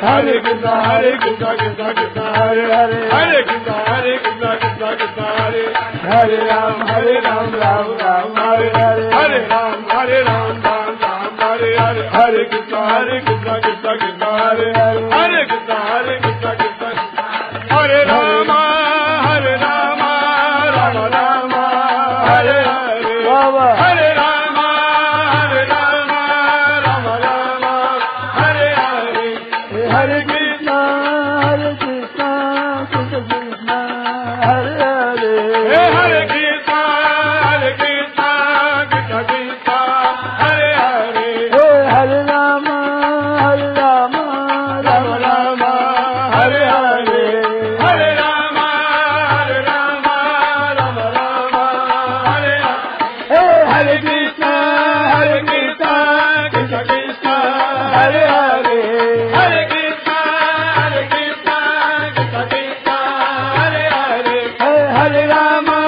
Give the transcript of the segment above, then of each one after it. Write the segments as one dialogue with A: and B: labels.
A: Hare Krishna Hare Krishna Krishna Krishna Hare Hare Hare Krishna Krishna Krishna Hare Hare Ram Ram Ram Hare Hare Hare Ram Ram Hare Hare Hare Krishna Krishna Krishna Hare Hare Hare Krishna Krishna Hare Rama Rama Rama Hare Hare Hare Rama Rama Rama Hare Hare Hare Krishna Krishna Krishna Hare Hare Hare Krishna Krishna Krishna Hare Hare Hare Rama Rama Rama Hare Hare Hare Rama Rama Rama Hare Hare Hare Krishna Krishna Krishna Hare Hare Hare Krishna Krishna Krishna Hare Hare Hare Rama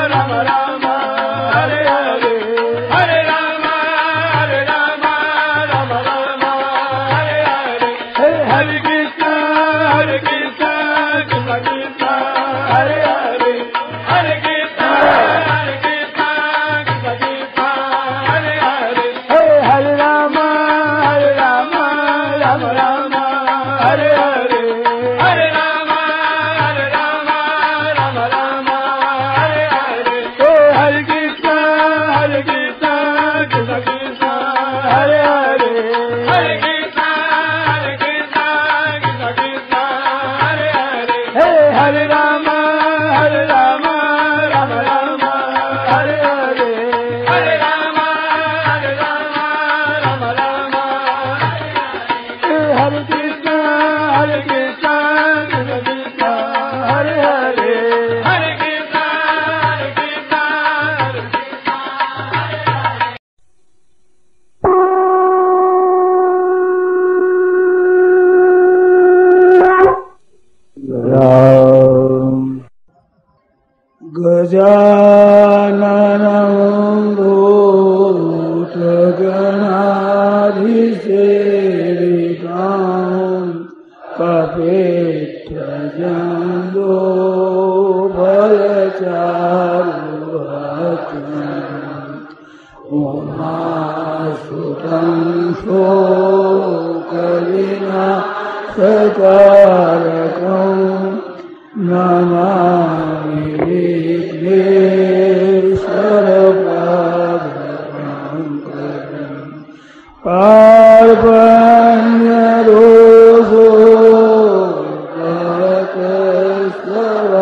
A: Rama Rama Hare Hare Hare Rama Rama Rama Hare Hare Hare Krishna Krishna Krishna Hare Hare Hare Krishna Krishna Krishna Hare Hare Hare Rama Rama Rama Hare Hare Hare Rama Rama Rama Hare Hare Hare Krishna Krishna Krishna Hare Hare Hare Krishna Krishna Krishna Hare Hare Hare Rama Rama Rama Hare Hare Hare Rama Rama Rama Hare Krishna Krishna Krishna Hare Hare Hare Krishna Krishna गजाननं भूतगणाधिसेवितां कपित्थजम्बो फलचारुभक्षणम् उमासुतं शोकविनाशकारकम् Namami विघ्नेश्वरपादपङ्कजम् पार्वण्यरोषो गतस्वभाव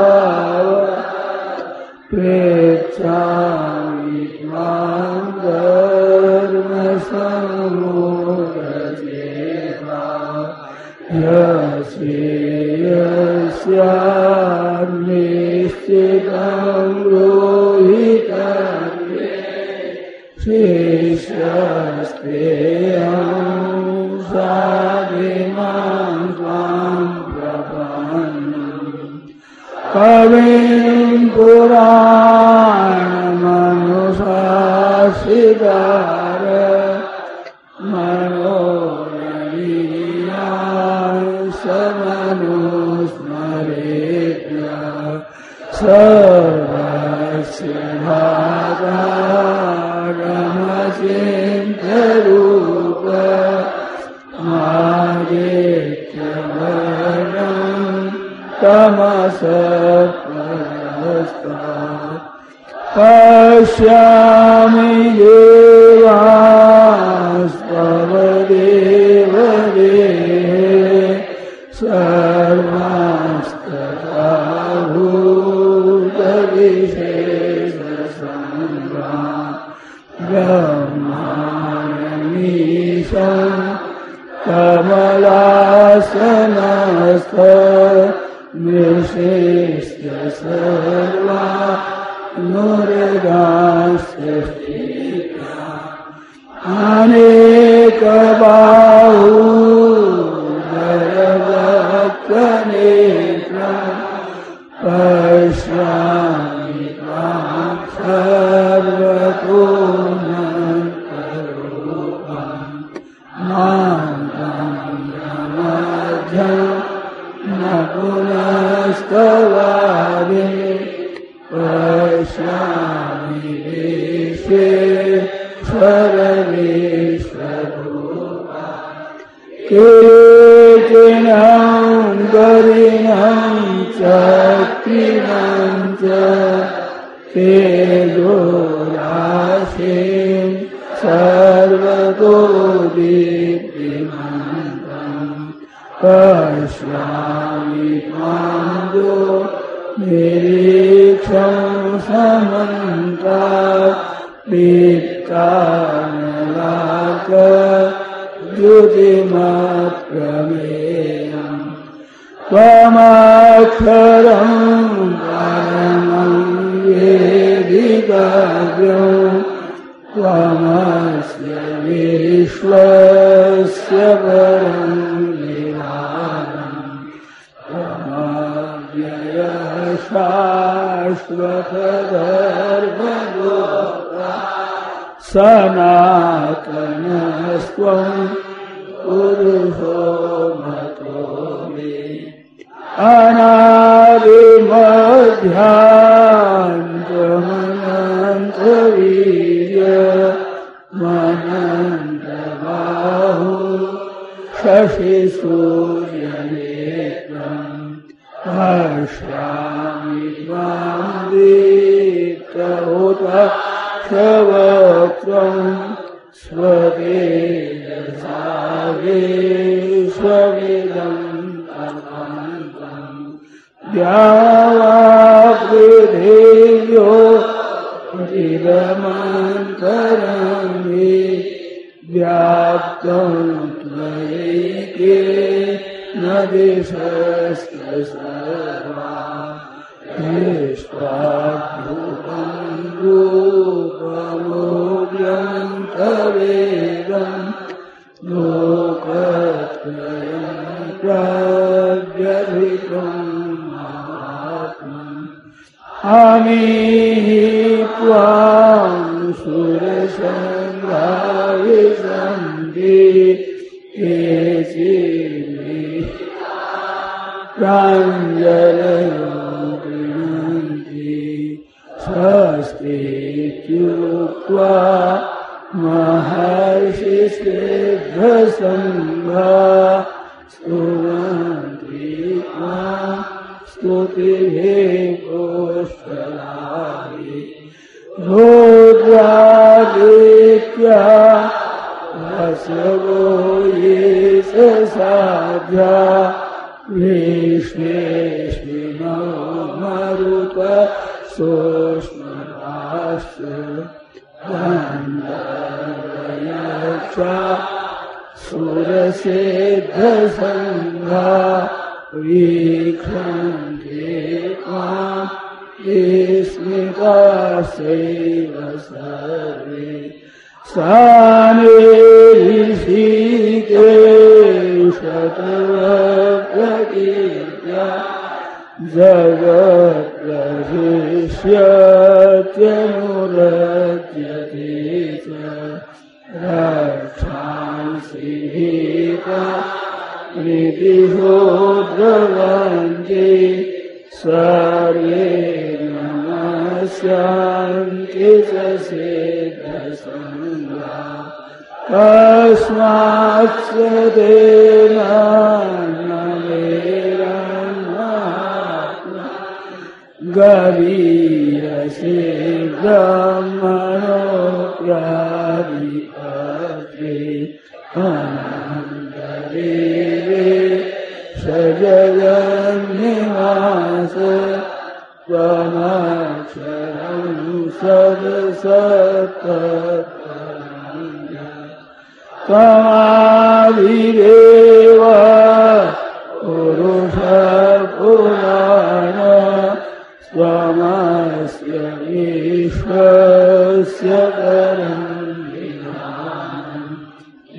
A: प्रेक्षामि त्वां धर्मसम्मूढचेता यस्यान्निश्चितं रोहितं शिष्यस्तेऽहं साधिमां त्वां प्रपन्नम् कविं पुराणमनुशासितार मनोरवीयान् समनुस्मरेत्य सर्वस्य भागारमचिन्त्यरूप मादित्यवर्णं तमसः पश्यामि देवास्तव देवदेहे सर्वांस्तथा भूतविशेषसङ्गान् ब्रह्माणमीशं कमलासनस्थ विशिष्य सर्वा नुरगास्तिका अनेकबाहुधरवक्त्रनेत्रं पश्यामि त्वां सर्वतोमुखरूपं मां
B: स्वरूपा कीर्तिनं गरिणं चक्रिणं च तेजोराशिं सर्वतो दीप्तिमन्तं पश्यामि त्वां निरीक्षं समन्तात् दीप्तानलाकद्युतिमप्रमेयम् त्वमक्षरं परमं वेदितव्यं त्वमस्य विश्वस्य परं निधानम् त्वमव्ययः शाश्वतधर्मगोप्ता सनातनस्त्वं पुरुषो मतो मे अनादिमध्यान्तमनन्तवीर्यमनन्तबाहु शशिसूर्यनेत्रम् पश्यामि त्वां दीप्तहुतश्रवक्त्रं स्वतेजसा विश्वमिदं द्यावापृथिव्यो चिरमन्तरं हि व्याप्तं त्वयैकेन दिशश्च सर्वा दृष्ट्वाद्भुतं रूपमोऽव्यं तवेदं लोकत्रयं प्रव्यथितम् अमीहि त्वां सुरसङ्घा विशन्ति केचिन्मे प्राञ्जलयो गृह्णन्ति स्वस्तीत्युक्त्वा महर्षिसिद्धसङ्घा स्तुवन्ति त्वां स्तुतिभिः पुष्कलानि रुद्रादित्या वसवो ये साध्या विश्वेश्विनो मरुत सोष्मराश्च गन्धर्वयक्षा सुरसिद्धसङ्घा वीक्षन्ते त्वां विस्मिताश्चैव सर्वे सानिऋषिकेशतवप्रकीर्त्या जगत्प्रशिष्यत्यनुरज्यते च रक्षांसि भीता निदिशो द्रवन्ति सर्वे नमस्यान्ति च सिद्धसङ्घा कस्माच्च तेन न मेरन्नात्मा गरीयसे ब्रह्मणोऽप्यादिपत्रे सजगन्निवास त्वमक्षरं सदसत्तत्परं त्वमादिदेव पुरुषपुराण त्वमस्य विश्वस्य परं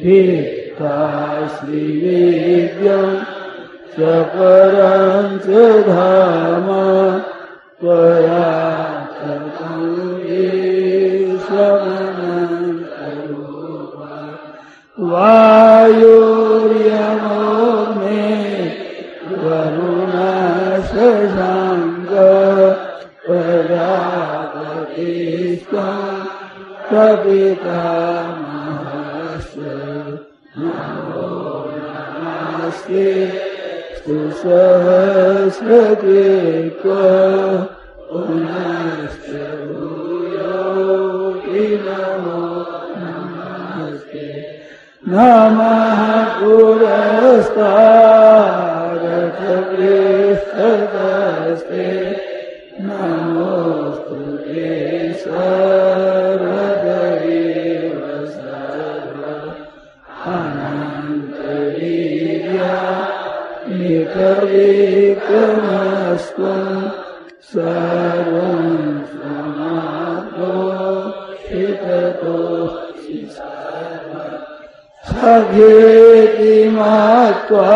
B: भित्ताश्रीवेद्यं च परं च धाम त्वया ततं ईश्वरमनन्तरूपा वायुर्यमोऽग्ने वरुणशशाङ्क प्रजापतिस्त्वं पितामहस्य नमो नमस्ते सहस्रकृत्वा पुनश्च भूयोऽपि नमो नमस्ते नमः पुरस्तादथ पृष्ठतस्ते नमोऽस्तु ते सर्वदेव सर्व अनन्तवीर्या निकविक्रमस्त्वं सर्वं समाप्तोषिततोऽसि सखेति मत्वा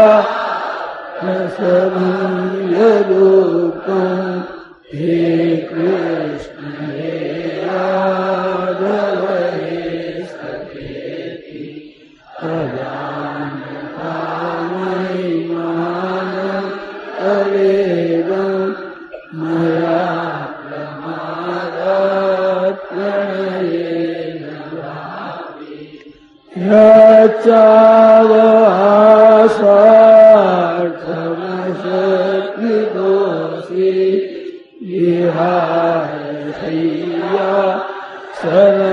B: न समीयदुःखम् हे कृष्ण हे राघव हे सखेति अजानता महिमानं तवेदं मया प्रमादात् प्रणयेन यच्चावसार्थमशक्तिदोषि विहारशय्या सर्वभोजनेषु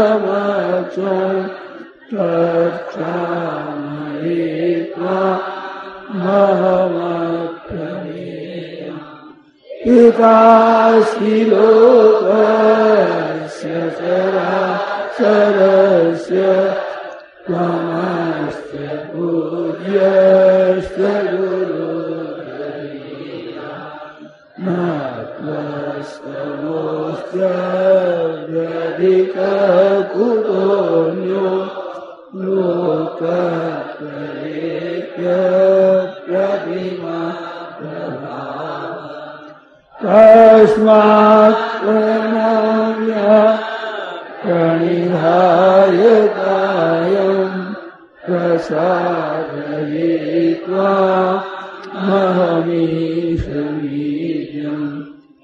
B: एकोऽथवाप्यच्युतसमक्षं तत्क्षामयित्वा महमप्रमेयम् पितासि लोकस्य चराचरस्य त्वमस्य पूज्यश्च गुरुर्गरीया न त्वस्तमोऽस्त्यधिककुतोऽन्यो लोकत्रयेऽप्यप्रतिमा तस्मात् प्रणम्य प्रणिधाय कायं प्रसादयित्वा महमीशमीड्यम्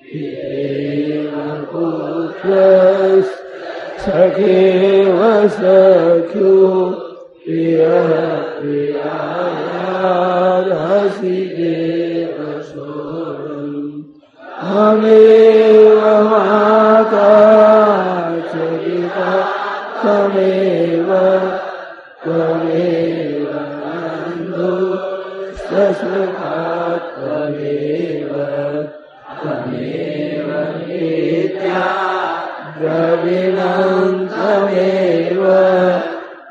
B: पितेव पुत्रस्सखेव सख्यो प्रियः प्रियायार्हसि देव सोऽहम् त्वमेव माता च पिता त्वमेव बन्धुश्च त्वमेव नित्या द्रविणं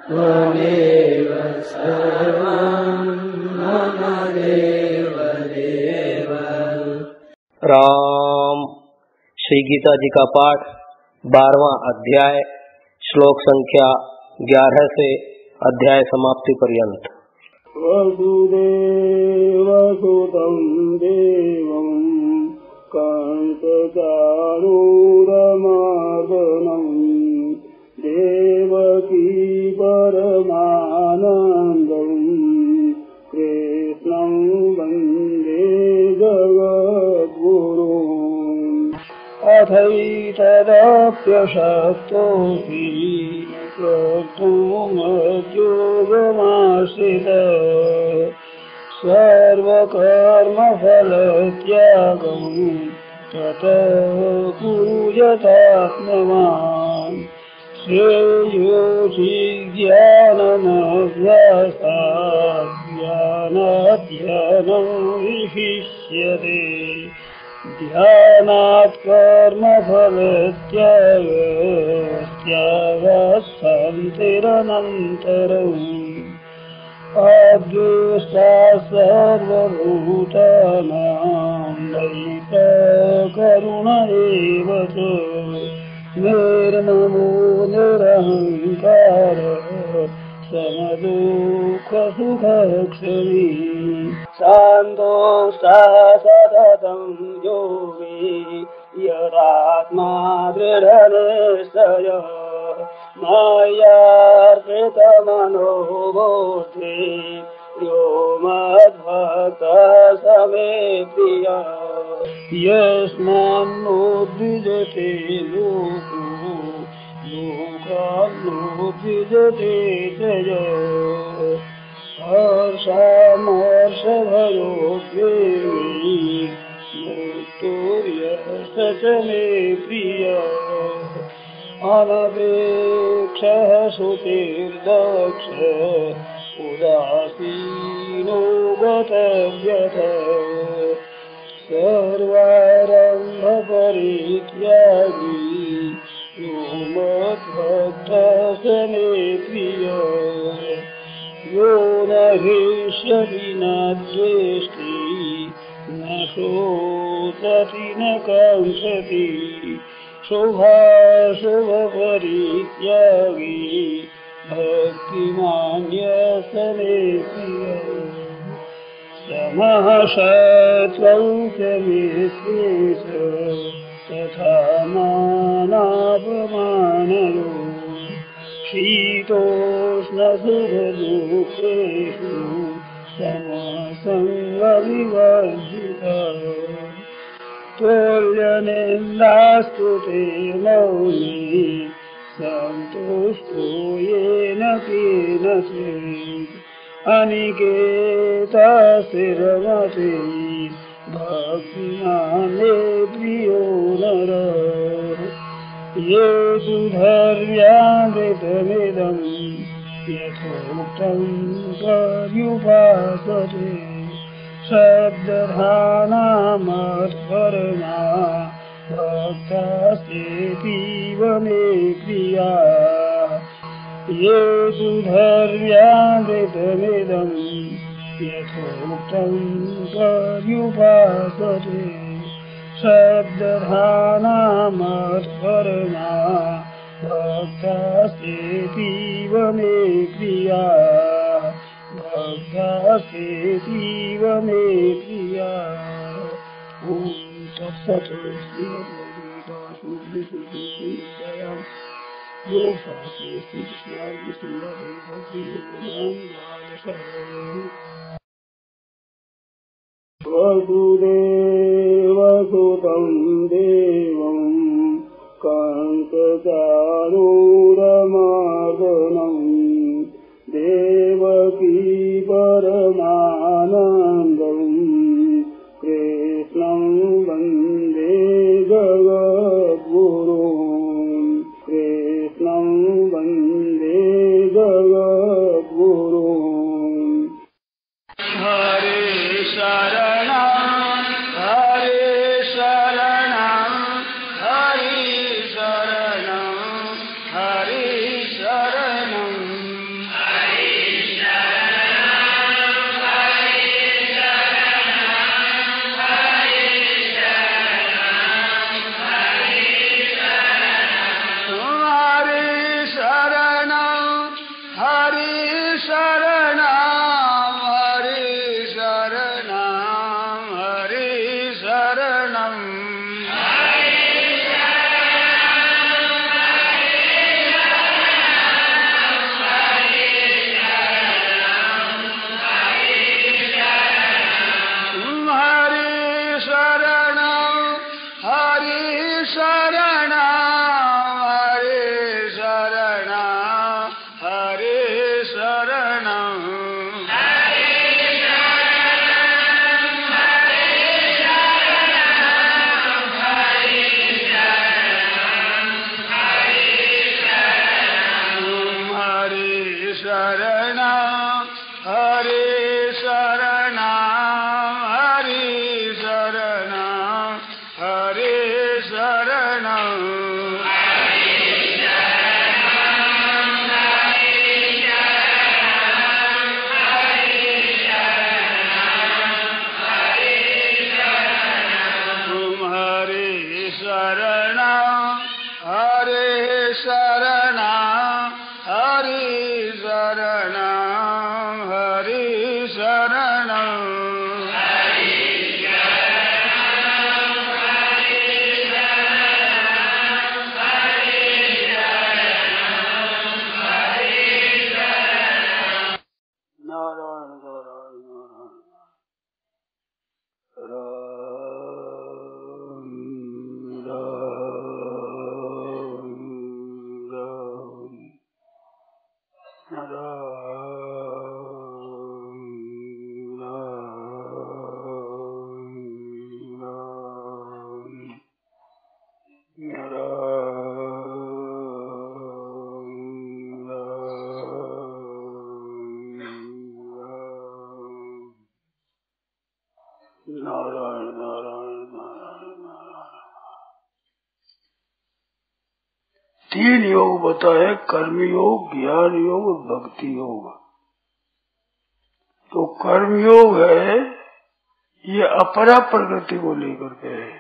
B: त्वमेव सर्वं मम देव देव।
C: राम। श्री गीता जी का पाठ 12वां अध्याय श्लोक संख्या 11 से अध्याय समाप्ति पर्यंत।
B: वसुदेवसुतं देवं कंसचाणूरमर्दनं देवकी परमानन्दं कृष्णं वन्दे जगद्गुरुम् अथैतदप्यशक्तोऽपि कर्तुमद्योगमाश्रितः सर्वकर्मफलत्यागं ततः पूजतात्मवान् श्रेयोऽसि ज्ञानमभ्यासात् ज्ञानाध्ययनं विशिष्यते ध्यानात् कर्मफलत्यागः शान्तिरनन्तरम् अद्वेष्टा सर्वभूतानां दयिता एव च निर्ममो निरहङ्कारः समदुःखसुखक्षमी शान्तो सततं योगी यदात्मा दृढनिश्चयः मय्यार्पितमनोबुद्धिः यो मद्भक्तः स मे प्रियः यस्मान्नो द्विजते लोको लोकान्नो द्विजते च यः हर्षामर्षभयोद्वेगै मुक्तोर्यः स च मे प्रियः अनपेक्षः शुचिर्दक्षः उदासीनो गतव्यथः सर्वारम्भपरित्यागी यो मद्भक्तः स मे प्रियः यो न हृष्यति न द्वेष्टि न शोचति न काङ्क्षति शुभाशुभपरित्यागी भक्तिमान्यः स मे प्रियः समः सत्त्वं च मिश्रेषु तथा मानापमानयोः शीतोष्णसुखदुःखेषु समसंगविवर्जितः तुल्यनिन्दास्तुते मौनी सन्तुष्टो येन केनचित् अनिकेतस्थिरमति भक्तिमान् मे प्रियो नरः ये तु धैर्यामृतमिदं यथोक्तं पर्युपासते शब्दधानामत्परमा भक्तास्तेतीव मे प्रियाः ये तु धैर्यामृतमिदं यथोक्तं पर्युपासते शब्दधानामत्परमा भक्तास्तेतीव मे प्रियाः भक्तास्तेतीव मे प्रियाः ॐ तत्सत् श्रीमद्भगवद्गीतासु उपनिषद्सु योगशास्त्रे श्रीकृष्णार्जुनसंवादे वसुदेवसुतं देवं कंसचाणूरमर्दनं देवकी परमानन्दं कृष्णं वन्दे जगद्गुरुं कृष्णं वन्दे जगद्गुरुं हरे शरणं हरे शरणं हरे शरणं
A: नारायण नारायण नारायण नारायण। 3 योग बताए, कर्म योग, ज्ञान योग और भक्ति योग। तो कर्म योग है, ये अपरा प्रकृति को लेकर के है।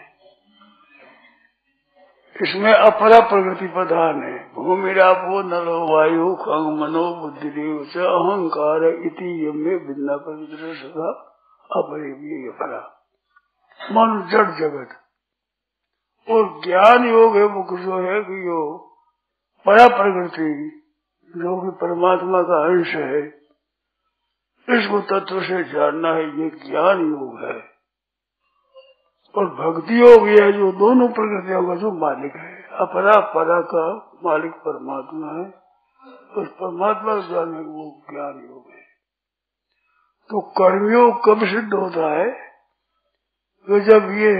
A: इसमें अपरा प्रकृति प्रधान है। भूमिरापो नलो वायु खंग मनो बुद्धि अहंकार इति यमे भिन्ना पवित्र सदा अपरे भी अपरा मन जड़ जगत। और ज्ञान योग है वो जो है कि यो परा प्रकृति जो कि परमात्मा का अंश है, इसको तत्व से जानना है, ये ज्ञान योग है। और भक्ति योग है जो दोनों प्रकृतियों का जो मालिक है, अपरा परा का मालिक परमात्मा है, उस परमात्मा को जानने को वो ज्ञान योग है। तो कर्मयोग कब सिद्ध होता है? तो जब ये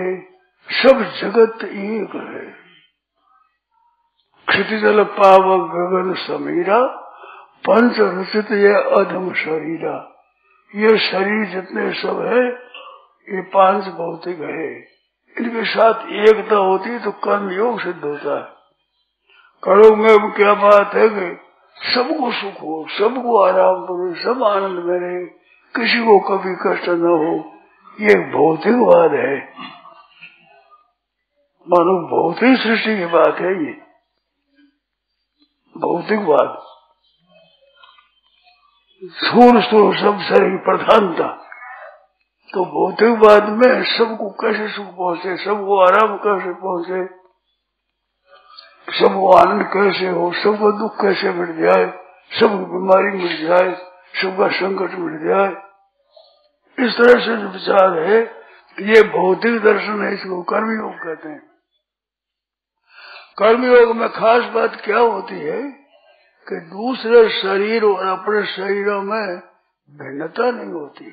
A: सब जगत एक है। क्षितिजल पावक गगन समीरा पंच रचित ये अधम शरीरा। ये शरीर जितने सब है ये 5 भौतिक है, इनके साथ एकता होती तो कर्म योग सिद्ध होता है। कर्म में क्या बात है कि सबको सुख हो, सबको आराम हो, सब आनंद में रहे, किसी को कभी कष्ट न हो, ये भौतिकवाद है। मानो भौतिक सृष्टि की बात है ये भौतिकवाद। स्थूल स्थूल सब शरीर प्रधानता। तो भौतिकवाद में सबको कैसे सुख पहुंचे, सबको आराम कैसे पहुंचे, सबको आनंद कैसे हो, सबको दुख कैसे मिट जाए, सबको बीमारी मिट जाए, सबका संकट मिट जाए, इस तरह से जो विचार है ये भौतिक दर्शन है। इसको कर्मयोग कहते हैं। कर्मयोग में खास बात क्या होती है कि दूसरे शरीर और अपने शरीरों में भिन्नता नहीं होती,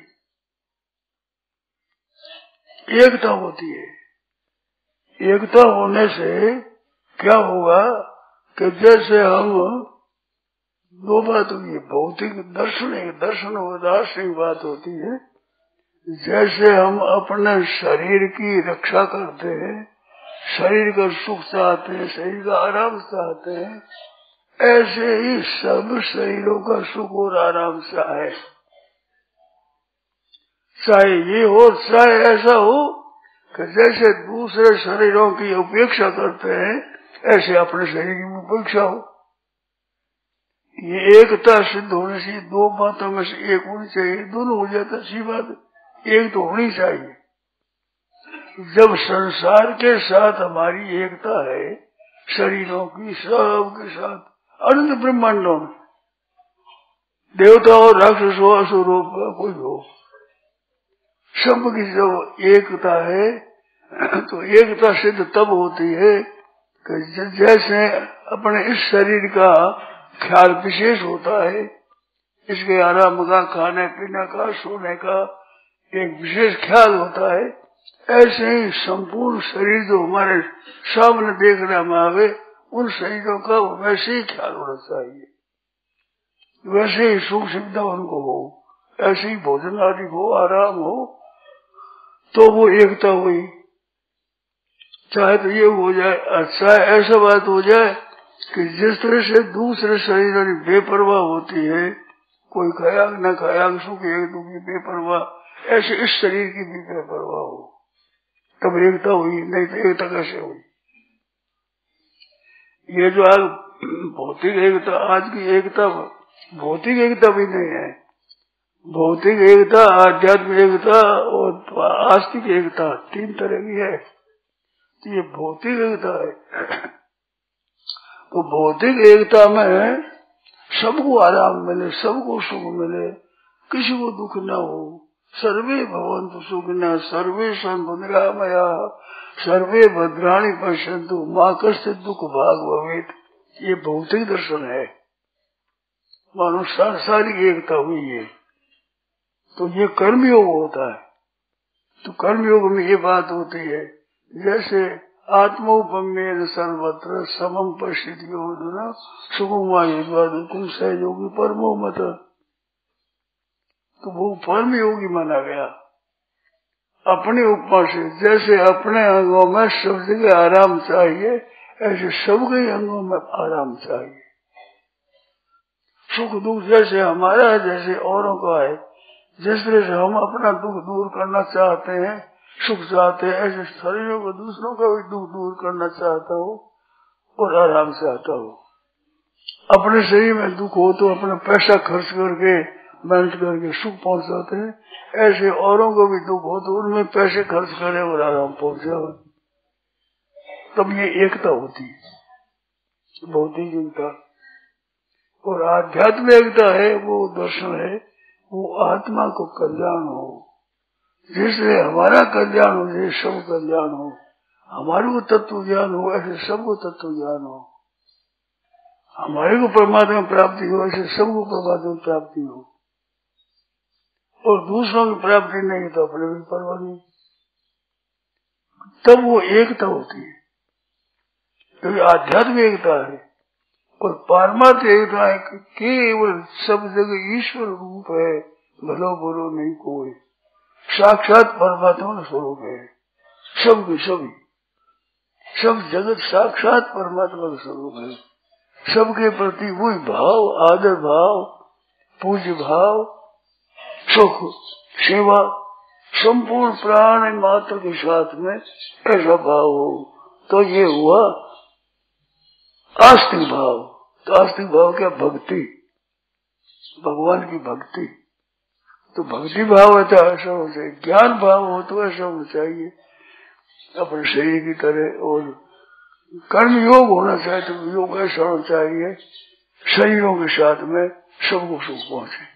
A: एकता होती है। एकता होने से क्या होगा कि जैसे हम दो बात हुई, भौतिक दर्शन एक दर्शन और दार्शनिक बात होती है। जैसे हम अपने शरीर की रक्षा करते हैं, शरीर का सुख चाहते हैं, शरीर का आराम चाहते हैं, ऐसे ही सब शरीरों का सुख और आराम चाहे, चाहे ये हो चाहे ऐसा हो कि जैसे दूसरे शरीरों की उपेक्षा करते हैं ऐसे अपने शरीर की उपेक्षा हो। ये एकता सिद्ध होने से 2 बातों में से एक होनी चाहिए। दोनों हो जाता अच्छी बात, एक तो होनी चाहिए। जब संसार के साथ हमारी एकता है, शरीरों की सब के साथ, अनंत ब्रह्मांडों में, देवता हो राक्षस हो असुर हो कोई हो, सबकी जब एकता है तो एकता सिद्ध तब होती है कि जैसे अपने इस शरीर का ख्याल विशेष होता है, इसके आराम का, खाने पीने का, सोने का एक विशेष ख्याल होता है, ऐसे ही संपूर्ण शरीर जो हमारे सामने देखने में आवे उन शरीरों का वैसे ही ख्याल होना चाहिए, वैसे ही सुख सुविधा उनको हो, ऐसे ही भोजन आदि हो, आराम हो, तो वो एकता हुई। चाहे तो ये हो जाए, अच्छा ऐसा बात हो जाए कि जिस तरह से दूसरे शरीरों की बेपरवाह होती है, कोई खयाल न खयाल, सुख एक दुखी बेपरवाह, ऐसे इस शरीर की भी बेपरवाह हो, तब एकता हुई। नहीं तो एकता कैसे हुई? ये जो आज भौतिक एकता, आज की एकता भौतिक एकता भी नहीं है। भौतिक एकता, आध्यात्मिक एकता और आस्तिक एकता 3 तरह की है। तो ये भौतिक एकता है। तो भौतिक एकता में सबको आराम मिले, सबको सुख मिले, किसी को दुख न हो। सर्वे भवन्तु सुखिनः सर्वे सन्तु निरामयाः सर्वे भद्राणि पश्यन्तु मा कश्चित् दुःख भाग् भवेत्। ये भौतिक दर्शन है, मानो सांसारिक एकता हुई है। तो ये कर्मयोग होता है। तो कर्मयोग में ये बात होती है, जैसे आत्मोपम्येन सर्वत्र समम पश्यति अर्जुन सुखम दुखम सहयोगी परमो मत। तो वो परम योगी माना गया। अपनी उपमा से जैसे अपने अंगों में सब जगह आराम चाहिए, ऐसे सबके अंगों में आराम चाहिए। सुख दुख जैसे हमारा है, जैसे औरों का है, जिस तरह से हम अपना दुख दूर करना चाहते हैं, सुख चाहते हैं, ऐसे शरीरों को दूसरों का भी दुख दूर करना चाहता हो और आराम से आता हो। अपने शरीर में दुख हो तो अपना पैसा खर्च करके मेहनत करके सुख पहुंचाते हैं, ऐसे औरों को भी दुख हो तो उनमें पैसे खर्च करें और आराम पहुंचाओ। तब ये एकता होती है, भौतिक एकता। और आध्यात्मिक एकता है, वो दर्शन है, वो आत्मा को कल्याण हो, जिससे हमारा कल्याण हो, जैसे सब कल्याण हो, हमारे को तत्व ज्ञान हो, ऐसे सबको तत्व ज्ञान हो, हमारे को परमात्मा प्राप्ति हो, ऐसे सबको परमात्मा प्राप्ति हो, और दूसरों की प्राप्ति नहीं तो अपने भी परवाह नहीं। तब वो एकता होती है, क्योंकि आध्यात्मिक एकता है। और पारमार्थिक एकता है कि केवल सब जगह ईश्वर रूप है, भलो बुरो नहीं कोई, साक्षात परमात्मा का स्वरूप है, सबकी सभी, सब जगत साक्षात परमात्मा का स्वरूप है। सबके प्रति वही भाव, आदर भाव, पूज्य भाव, सुख, सेवा, संपूर्ण प्राण मात्र के साथ में ऐसा भाव हो तो ये हुआ आस्तिक भाव। तो आस्तिक भाव क्या? भक्ति, भगवान की भक्ति। तो भक्ति भाव होता है ऐसा होना चाहिए, ज्ञान भाव हो तो ऐसा होना चाहिए अपने शरीर की तरह। और कर्म योग होना चाहिए तो योग ऐसा होना चाहिए शरीरों के साथ में सबको सुख पहुंचे।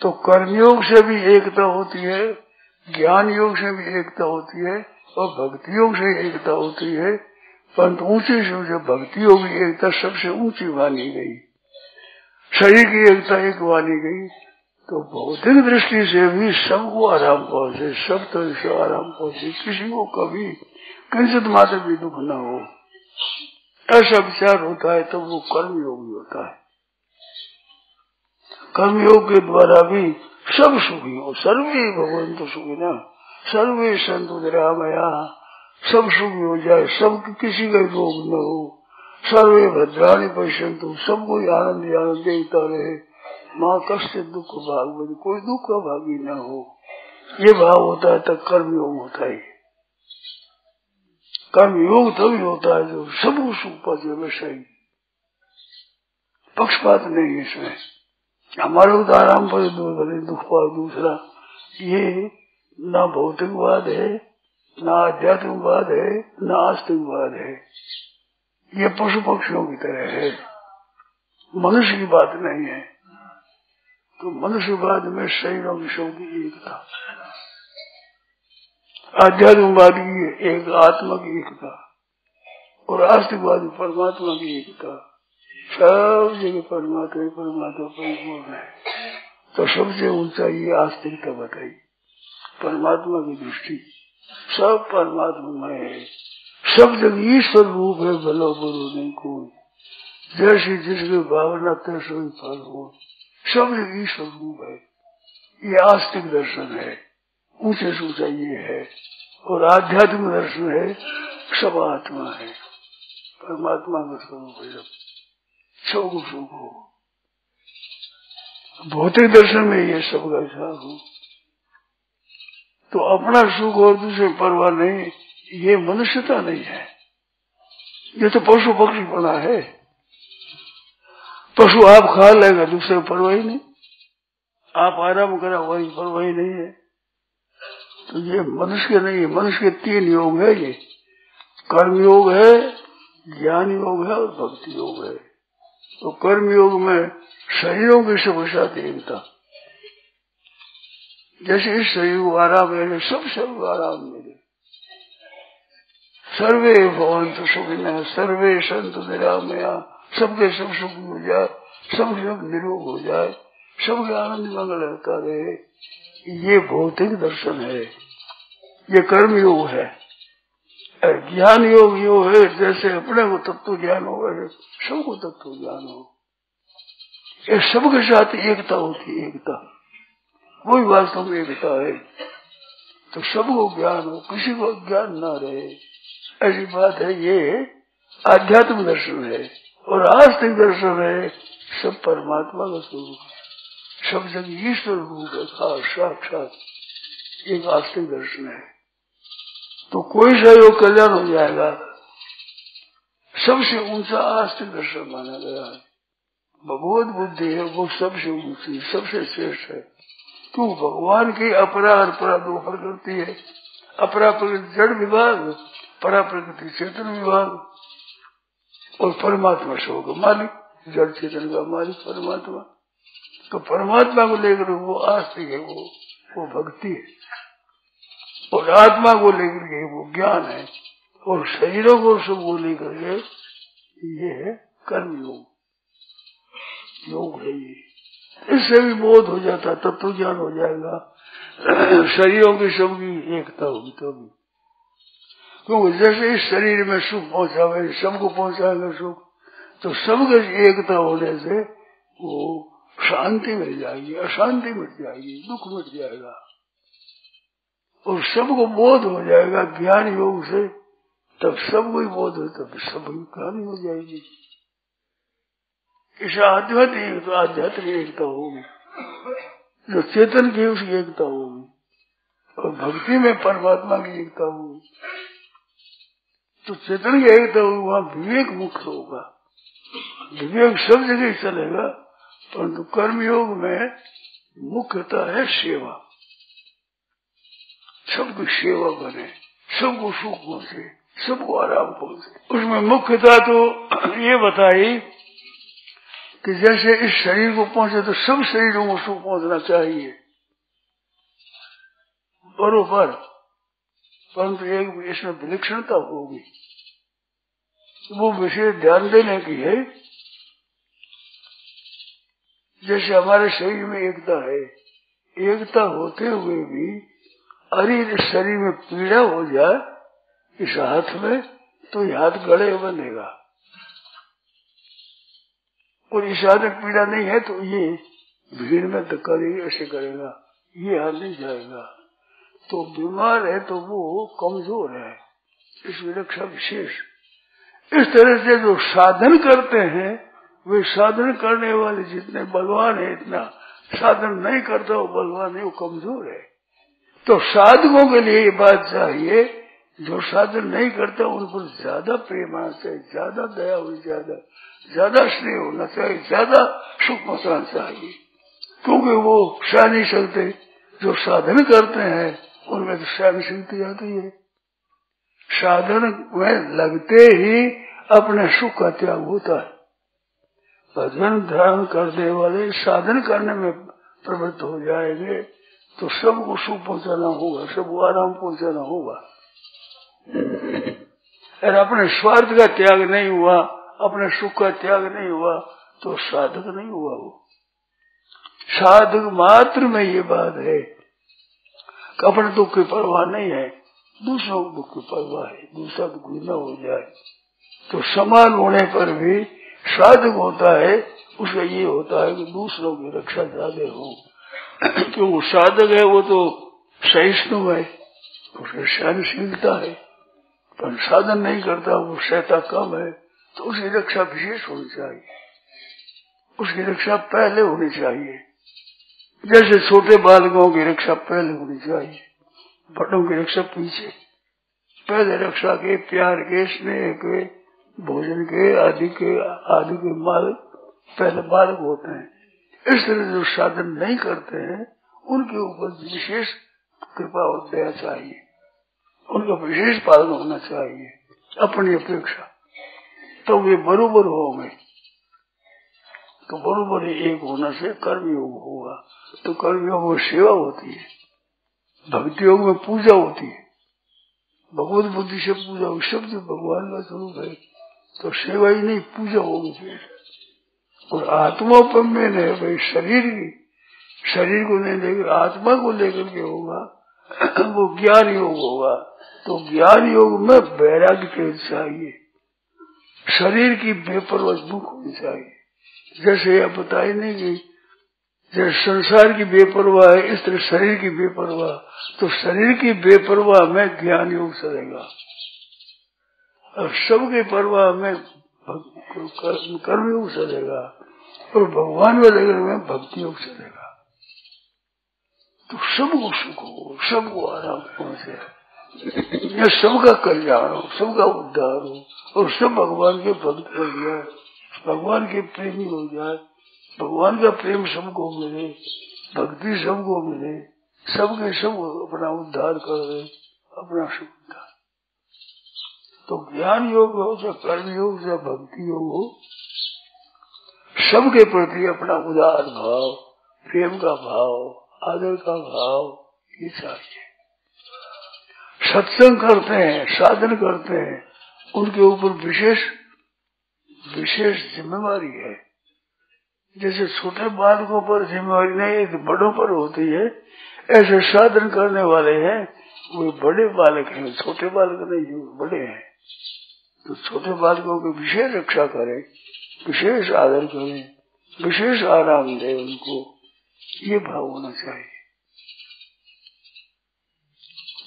A: तो कर्मयोग से भी एकता होती है, ज्ञान योग से भी एकता होती है, और भक्ति योग से एकता होती है। परंतु ऊंची से जो भक्ति योग की एकता सबसे ऊंची मानी गई, शरीर की एकता एक मानी गई। तो भौतिक दृष्टि से भी सबको आराम पहुंचे, सब तरह से आराम पहुंचे, किसी को कभी किंचित मात्र भी दुख न हो, ऐसा विचार होता है तो वो कर्मयोग ही होता है। कर्मयोग के द्वारा भी सब सुखी हो, सर्वे भगवंतु सुखिनः सर्वे सन्तु निरामयाः, सब सुखी हो जाए, सब किसी का रोग न हो, सर्वे भद्राणि पश्यन्तु, सबको आनंद आनंद देता रहे, माँ कश्चित् दुख भाग, कोई दुख का भागी न हो, ये भाव होता है तब कर्मयोग होता है। कर्मयोग तभी होता है जो सबको सुख पहुंचे, वैसा ही पक्षपात नहीं है इसमें। हमारे को तो आराम पर दुख पाए दूसरा, ये न भौतिकवाद है, न आध्यात्मिकवाद है, न आस्तिकवाद है, ये पशु पक्षियों की तरह है, मनुष्य की बात नहीं है। तो मनुष्यवाद में शरीरों की सब की एकता, आध्यात्मिकवाद की एक आत्मा की एकता, और आस्तिकवाद परमात्मा की एकता। सब जगह परमात्मा परमात्मा परिपूर्ण है। तो सबसे ऊंचा ये आस्तिकता बताई, परमात्मा की दृष्टि, सब परमात्मा में है, सब जगह ईश्वर रूप है, भलो बुरो नहीं कोई, जैसी जिसकी भावना तैसे ही फल हो, सब जगह ईश्वर रूप है। ये आस्तिक दर्शन है, ऊंचे से ऊंचा ये है। और आध्यात्मिक दर्शन है, सब आत्मा है, परमात्मा का स्वरूप है, सब सुख हो। भौतिक दर्शन में ये सब का हिसाब हो तो अपना सुख और दूसरे परवाह नहीं, ये मनुष्यता नहीं है, ये तो पशु पक्षी बना है। पशु आप खा लेगा, दूसरे परवाह ही नहीं, आप आराम करा वही परवाह ही नहीं है। तो ये मनुष्य नहीं है, मनुष्य के तीन योग है, ये कर्म योग है, ज्ञान योग है और भक्ति योग है। तो कर्म योग में शरीरों की सब साथ एकता, जैसे इस शरीर को आराम मिले, सब शरीर आराम मिले, सर्वे भवन्तु सुखिनः सर्वे सन्तु निरामयाः, सबके सब सुख हो जाए, सब निरोग हो जाए, सबके आनंद मंगल रहता रहे। ये भौतिक दर्शन है, ये कर्म योग है। ज्ञान योग योग है, जैसे अपने को तत्व ज्ञान हो, सबको तत्व ज्ञान हो, ये सबके साथ एकता होती है, एकता वही वास्तव में एकता है। तो सबको ज्ञान हो, किसी को ज्ञान ना रहे, ऐसी बात है। ये आध्यात्म दर्शन है। और आस्तिक दर्शन है सब परमात्मा का स्वरूप है, सब जगह ईश्वर रूप है, साक्षात। एक आस्तिक दर्शन है। तो कोई सा योग कल्याण हो जाएगा। सबसे ऊंचा आस्तिक दर्शन माना गया है। भगवत बुद्धि है वो सबसे ऊंची, सबसे श्रेष्ठ है। क्यों? भगवान की अपरा और परा दो प्रकृति है। अपरा प्रकृति जड़ विभाग, परा प्रकृति चेतन विभाग, और परमात्मा सब का मालिक, जड़ चेतन का मालिक परमात्मा। तो परमात्मा को लेकर वो आस्तिक है, वो भक्ति है। और आत्मा को लेकर के वो ज्ञान है। और शरीरों को सबको लेकर के ये है कर्म योग, योग है ये। इससे भी बोध हो जाता, तब तो ज्ञान हो जाएगा। शरीरों की सबकी एकता होगी तभी। क्योंकि जैसे इस शरीर में सुख पहुंचा हुआ सबको पहुंचाएगा सुख, तो सबके एकता होने से वो शांति मिल जाएगी, अशांति मिट जाएगी, दुख मिट जाएगा। और सबको बोध हो जाएगा ज्ञान योग से। तब सबको ही बोध हो, तब सबकी कहानी हो जाएगी। इस आध्यात्मिक एकता होगी, जो चेतन की उसकी एकता होगी, और भक्ति में परमात्मा की एकता होगी। तो चेतन की एकता होगी, वहां विवेक मुक्त होगा। विवेक सब जगह चलेगा, परंतु कर्मयोग में मुख्यता है सेवा। सबकी सेवा बने, सबको सुख पहुंचे, सबको आराम पहुंचे। उसमें मुख्यता तो ये बताई कि जैसे इस शरीर को पहुंचे तो सब शरीरों को सुख पहुंचना चाहिए बरोबर, परंतु एक इसमें विलक्षणता होगी। वो विशेष ध्यान देने की है। जैसे हमारे शरीर में एकता है, एकता होते हुए भी अरे इस शरीर में पीड़ा हो जाए इस हाथ में, तो ये हाथ गड़े बनेगा। और इस हाथ में पीड़ा नहीं है तो ये भीड़ में धक्का देगी, ऐसे करेगा, ये हाथ नहीं जाएगा। तो बीमार है तो वो कमजोर है, इस विलक्षण विशेष। इस तरह से जो साधन करते हैं वे साधन करने वाले जितने बलवान है, इतना साधन नहीं करता वो बलवान है, वो कमजोर है। तो साधकों के लिए ये बात चाहिए, जो साधन नहीं करता उन पर ज्यादा प्रेम आना चाहिए, ज्यादा दया होनी, ज्यादा स्नेह होना चाहिए, ज्यादा सुख पहुंचाना चाहिए। क्योंकि वो सह नहीं सकते। जो साधन करते हैं उनमें तो सहनशीलता आती है। साधन में लगते ही अपने सुख का त्याग होता है। भजन ध्यान करने वाले साधन करने में प्रवृत्त हो जाएंगे तो सबको सुख पहुंचाना होगा, सबको आराम पहुंचाना होगा। और अपने स्वार्थ का त्याग नहीं हुआ, अपने सुख का त्याग नहीं हुआ तो साधक नहीं हुआ। वो साधक मात्र में ये बात है कि अपने दुख की परवाह नहीं है, दूसरों के दुख की परवाह है, दूसरा दुख न हो जाए। तो समान होने पर भी साधक होता है, उसका ये होता है कि दूसरों की रक्षा ज्यादा हो। क्यों? वो साधक है, वो तो सहिष्णु है, उसकी सहनशीलता है। पर साधन नहीं करता, वो सहता कम है, तो उसकी रक्षा विशेष होनी चाहिए, उसकी रक्षा पहले होनी चाहिए। जैसे छोटे बालकों की रक्षा पहले होनी चाहिए, बड़ों की रक्षा पीछे। पहले रक्षा के, प्यार के, स्नेह के, भोजन के, आदि के माल पहले बालक होते हैं। इस तरह जो साधन नहीं करते हैं उनके ऊपर विशेष कृपा और दया चाहिए, उनका विशेष पालन होना चाहिए अपनी अपेक्षा, तो वे बरोबर होंगे। तो बरोबर एक होने से कर्मयोग होगा। तो कर्मयोग में सेवा होती है, भक्ति योग में पूजा होती है, भगवत बुद्धि से पूजा होगी। सब जो भगवान का स्वरूप है तो सेवा ही नहीं, पूजा होगी फिर। और आत्मा में है भाई, शरीर को नहीं लेकर आत्मा को लेकर के होगा, वो ज्ञान योग होगा। तो ज्ञान योग में वैराग्य तेज चाहिए, शरीर की बेपरवाह मुख होनी चाहिए। जैसे यह बताई नहीं कि जैसे संसार की बेपरवाह है, इस तरह शरीर की बेपरवाह। तो शरीर की बेपरवाह में ज्ञान योग चलेगा, और सबके परवाह में कर्म योग चलेगा, और भगवान वाले में भक्ति योग चलेगा। तो सबको सुख हो, सबको आराम पहुंचे, या सबका कल्याण हो, सबका उद्धार हो, और सब भगवान के भक्त हो जाए, भगवान के प्रेमी हो जाए, भगवान का प्रेम सबको मिले, भक्ति सबको मिले, सबके सब अपना उद्धार कर दे, अपना सुख उद्धार। तो ज्ञान योग हो, चाहे कर्म योग, चाहे भक्ति योग हो, सबके प्रति अपना उदार भाव, प्रेम का भाव, आदर का भाव, ये चाहिए। सत्संग करते हैं, साधन करते हैं, उनके ऊपर विशेष जिम्मेवारी है। जैसे छोटे बालकों पर जिम्मेवारी नहीं, तो बड़ों पर होती है, ऐसे साधन करने वाले हैं वो बड़े बालक हैं, छोटे बालक नहीं, बड़े हैं। तो छोटे बालकों की विशेष रक्षा करें, विशेष आदर करें, विशेष आराम दे उनको, ये भाव होना चाहिए।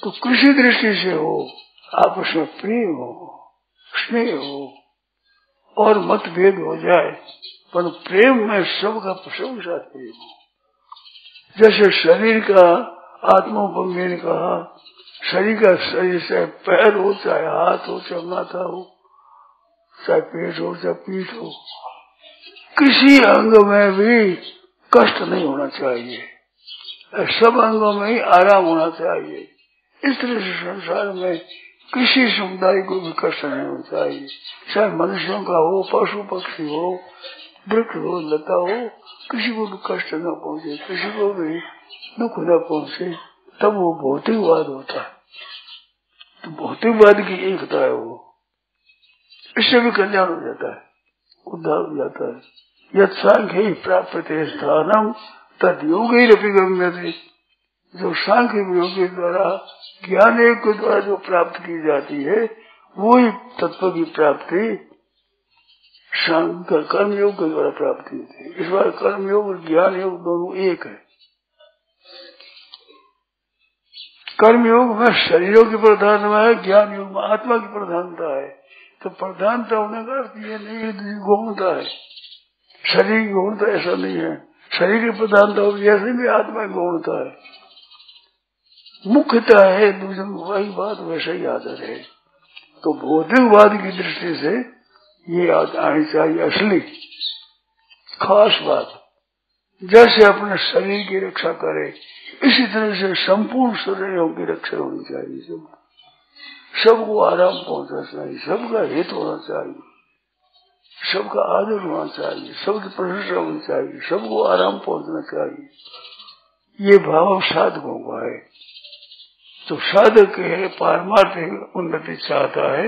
A: तो किसी दृष्टि से हो, आपस में प्रेम हो, स्नेह हो, और मतभेद हो जाए, पर प्रेम में सबका सब साथ प्रेम हो। जैसे शरीर का आत्मोपंगी ने कहा, शरीर का शरीर से पैर हो, चाहे हाथ हो, चाहे माथा हो, चाहे पेट हो, चाहे पीठ हो, किसी अंग में भी कष्ट नहीं होना चाहिए, सब अंगों में ही आराम होना चाहिए। इस तरह से संसार में किसी समुदाय को भी कष्ट नहीं होना चाहिए, चाहे मनुष्यों का हो, पशु पक्षी हो, वृक्ष हो, लता हो, किसी को भी कष्ट न पहुंचे, किसी को भी दुख न पहुंचे, तब वो भौतिकवाद होता है। तो भौतिकवाद की एकता है वो, इससे भी कल्याण हो जाता है, उद्धार हो जाता है। यद सांख्य प्राप्त स्थानम तद योग ही रपिगम्यते। जो सांख्य योग के द्वारा, ज्ञान योग के द्वारा जो प्राप्त की जाती है, वो ही तत्व की प्राप्ति कर्म योग के द्वारा प्राप्त होती है। इस बार कर्म योग और ज्ञान योग दोनों एक है। कर्म योग में शरीरों की प्रधानता है, ज्ञान योग में आत्मा की प्रधानता है। तो प्रधानता होने का अर्थ ये नहीं है गौणता है, शरीर की गौणता ऐसा नहीं है। शरीर की प्रधानता हो जैसे भी आत्मा की गौणता है, मुख्यता है, दूसरी वही बात वैसे ही आदर है। तो भौतिकवाद की दृष्टि से ये आनी चाहिए असली खास बात। जैसे अपने शरीर की रक्षा करे, इसी तरह से संपूर्ण शरीरों की रक्षा होनी चाहिए। सबको आराम पहुंचना चाहिए, सबका हित होना चाहिए, सबका आदर होना चाहिए, सबकी प्रशंसा होनी चाहिए, सबको आराम पहुंचना चाहिए। ये भाव साधकों का है। तो साधक है पारमार्थिक उन्नति चाहता है,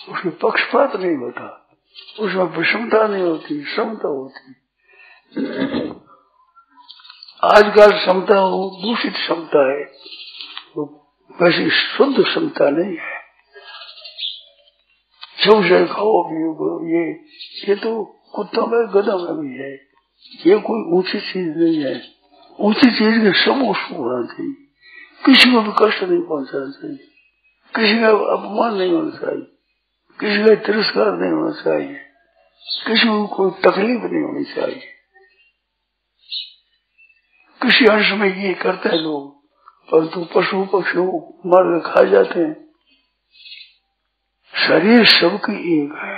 A: उसमें पक्षपात नहीं होता, उसमें विषमता नहीं होती, समता होती। आजकल समता हो दूषित समता है, तो वैसी शुद्ध समता नहीं है। सबसे खाओ पियो, ये तो कुत्तों में गधा में भी है। ये कोई ऊंची चीज नहीं है। ऊंची चीज के सब उसको होना चाहिए, किसी को भी कष्ट नहीं पहुंचाना चाहिए, किसी का अपमान नहीं होना चाहिए, किसी का तिरस्कार नहीं होना चाहिए, किसी को कोई तकलीफ नहीं होनी चाहिए। किसी अंश में ये करते हैं लोग, परंतु पशु पक्षी मर के खा जाते हैं। शरीर सबकी एक है।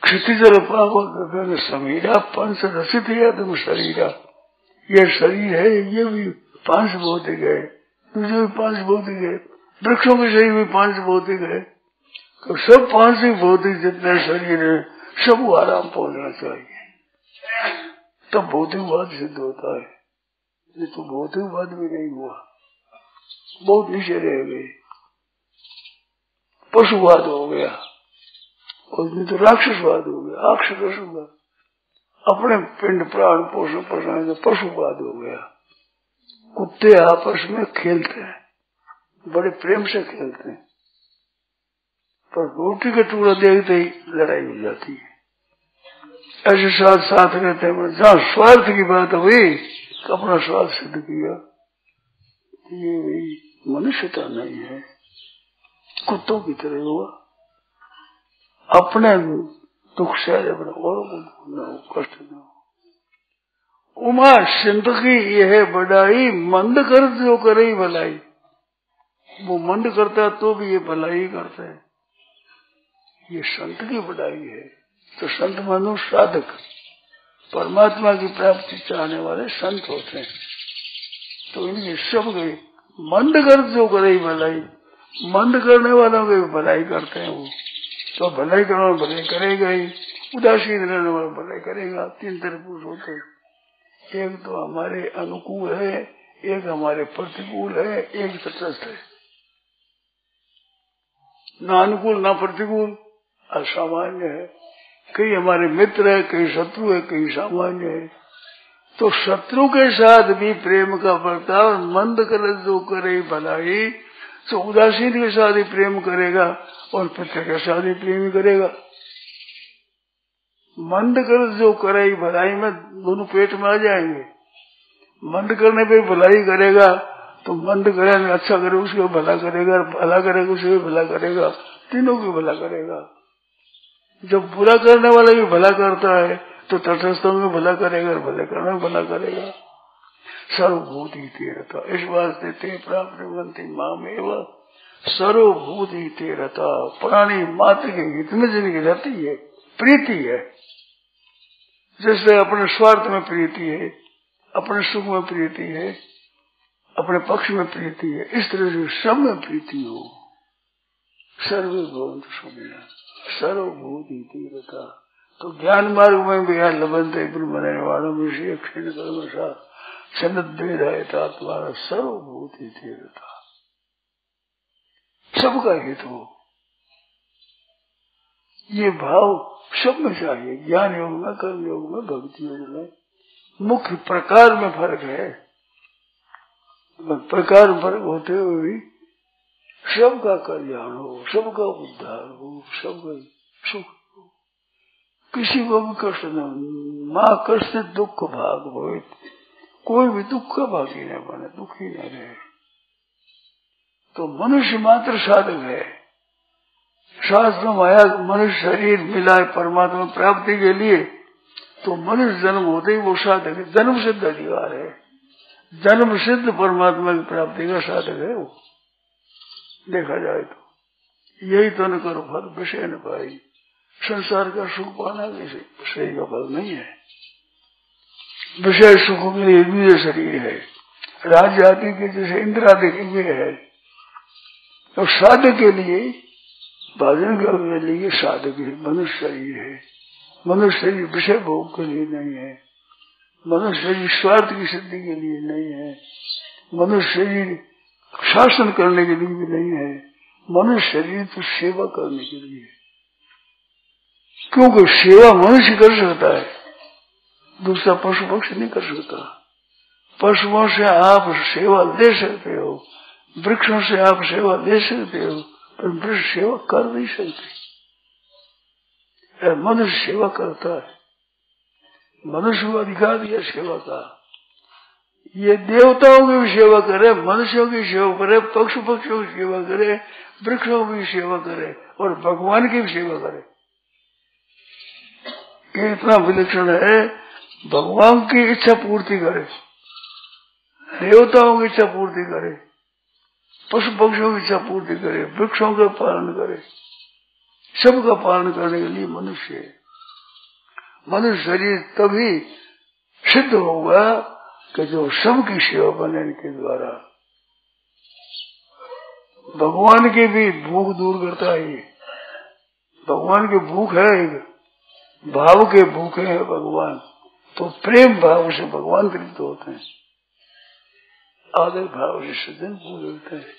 A: क्षितिजल पावन समीरा पंच रचित है तुम शरीरा। ये शरीर है, ये भी पांच भौतिक है, दूसरे भी पांच भौतिक है, वृक्षों के शरीर भी पांच भौतिक है। तो सब पांच ही भौतिक जितने शरीर है, सबको आराम पहुंचना चाहिए, तब भौतिकवाद सिद्ध होता है। ये तो भौतिकवाद भी नहीं हुआ, बहुत नीचे रह गए, पशुवाद हो गया, और नहीं तो राक्षसवाद हो गया, अक्षरवाद, अपने पिंड प्राण पोषण पहुंचाने से पशुवाद हो गया। कुत्ते आपस में खेलते हैं, बड़े प्रेम से खेलते हैं, पर रोटी का टुकड़ा देखते ही लड़ाई हो जाती है। ऐसे साथ साथ रहते हैं। जहाँ स्वार्थ की बात हुई अपना स्वार्थ सिद्ध किया, ये मनुष्यता नहीं है, कुत्तों की तरह हुआ। अपने दुख से अपने और कष्ट न हो। उमा सिंध की यह बढ़ाई, मंद कर जो करे भलाई। वो मंद करता तो भी ये भलाई करता है, ये संत की बढ़ाई है। तो संत मानो साधक, परमात्मा की प्राप्ति चाहने वाले संत होते हैं। तो इनके सब गए मंद कर जो करे भलाई, मंद करने वालों की भलाई करते हैं वो। तो भलाई करने वाला भलाई करेगा ही, उदासीन रहने वाला भलाई करेगा। तीन तरह पुरुष होते हैं, एक तो हमारे अनुकूल है, एक हमारे प्रतिकूल है, एक तटस्थ है। ना अनुकूल ना प्रतिकूल, असामान्य है। कई हमारे मित्र है, कई शत्रु है, कई सामान्य है। तो शत्रु के साथ भी प्रेम का बर्ताव, मंद कर जो करे भलाई, तो उदासीन के साथ ही प्रेम करेगा और पिता के साथ ही प्रेम करेगा। मंद कर जो करे भलाई में दोनों पेट में आ जाएंगे। मंद करने पे भलाई करेगा तो मंद करे, अच्छा करे उसको भला करेगा, भला करेगा उसको भला करेगा, तीनों को भला करेगा। जब बुरा करने वाला भी भला करता है तो तटस्थों में भला करेगा और भले करने में भला करेगा। सर्वभूत ही तेरता, इस वास्ते ते प्राप्त बनती माम एवं सर्वभूत ही तेरता। प्राणी मात्र के हित में जिनकी रहती है, प्रीति है। जैसे अपने स्वार्थ में प्रीति है, अपने सुख में प्रीति है, अपने पक्ष में प्रीति है, इस तरह से सब में प्रीति हो। सर्वे भवन्तु सुखिनः सर्वभूति तीव्रता। तो ज्ञान मार्ग में भी लभन्ते ब्रह्मनिर्वाणं विषये क्षीण कर्मसा सनद्वेदायता तुम्हारा सर्वभूति तीव्रता। सबका हित हो, ये भाव सब में चाहिए। ज्ञान योग में, कर्म योग में, भक्ति योग में मुख्य प्रकार में फर्क है। प्रकार में फर्क होते हुए भी सबका कल्याण हो, सबका उद्धार हो, सबका सुख हो, किसी को भी कष्ट न हो। माँ कष्ट दुख भाग हो, कोई भी दुख का भागी न बने, दुखी न रहे। तो मनुष्य मात्र साधक है। शास्त्र माया मनुष्य शरीर मिला है परमात्मा प्राप्ति के लिए, तो मनुष्य जन्म होते ही वो साधक है, जन्म सिद्ध अधिकार है, जन्म सिद्ध परमात्मा की प्राप्ति का साधक है वो। देखा जाए तो यही तो न करो फल विषय न पाई। संसार का सुख पाना विषय का फल नहीं है। विषय सुख के लिए भी ये शरीर है, राज्य आदि के जैसे इंद्र आदि के लिए है। तो साधक के लिए, भजन के लिए साधक है, मनुष्य शरीर है। मनुष्य शरीर विषय भोग के लिए नहीं है, मनुष्य शरीर स्वार्थ की सिद्धि के लिए नहीं है, मनुष्य शरीर शासन करने के लिए भी नहीं है। मनुष्य शरीर तो सेवा करने के लिए है, क्योंकि सेवा मनुष्य कर सकता है, दूसरा पशु पक्षी नहीं कर सकता। पशुओं से आप सेवा ले सकते हो, वृक्षों से आप सेवा ले सकते हो, पर वृक्ष सेवा कर नहीं सकते। मनुष्य सेवा करता है, मनुष्य को अधिकार दिया सेवा का। ये देवताओं की भी सेवा करे, मनुष्यों की सेवा करे, पशु पक्षियों की सेवा करे, वृक्षों की भी सेवा करे और भगवान की भी सेवा करे। ये इतना विलक्षण है, भगवान की इच्छा पूर्ति करे, देवताओं की इच्छा पूर्ति करे, पशु पक्षियों की इच्छा पूर्ति करे, वृक्षों का पालन करे, सबका पालन करने के लिए मनुष्य है। मनुष्य शरीर तभी सिद्ध होगा कि जो सबकी सेवा बने के द्वारा। भगवान की भी भूख दूर करता है, भगवान की भूख है, भाव के भूखे हैं भगवान, तो प्रेम भाव से भगवान तृप्त होते हैं, आदर भाव से सज्जन पूरे होते हैं,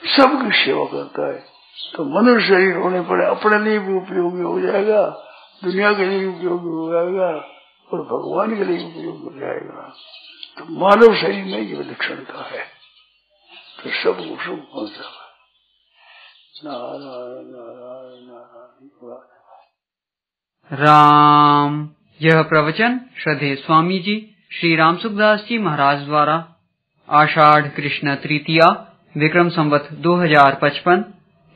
A: सबकी सेवा करता है। तो मनुष्य शरीर होने पर अपने लिए भी उपयोगी हो जाएगा, दुनिया के लिए भी उपयोगी हो जाएगा और भगवान के लिए उपयोगी हो जाएगा। तो मानव शरीर में ये विलक्षणता है, तो सबको सुख पहुंचावा। नारायण नारायण नारायण।
D: राम। यह प्रवचन श्रद्धेय स्वामी जी श्री रामसुखदास जी महाराज द्वारा आषाढ़ कृष्ण तृतीया विक्रम संवत 2055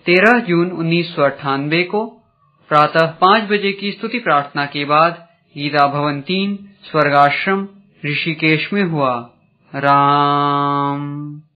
D: 13 जून 1998 को प्रातः 5 बजे की स्तुति प्रार्थना के बाद गीता भवन 3 स्वर्गाश्रम ऋषिकेश में हुआ। राम।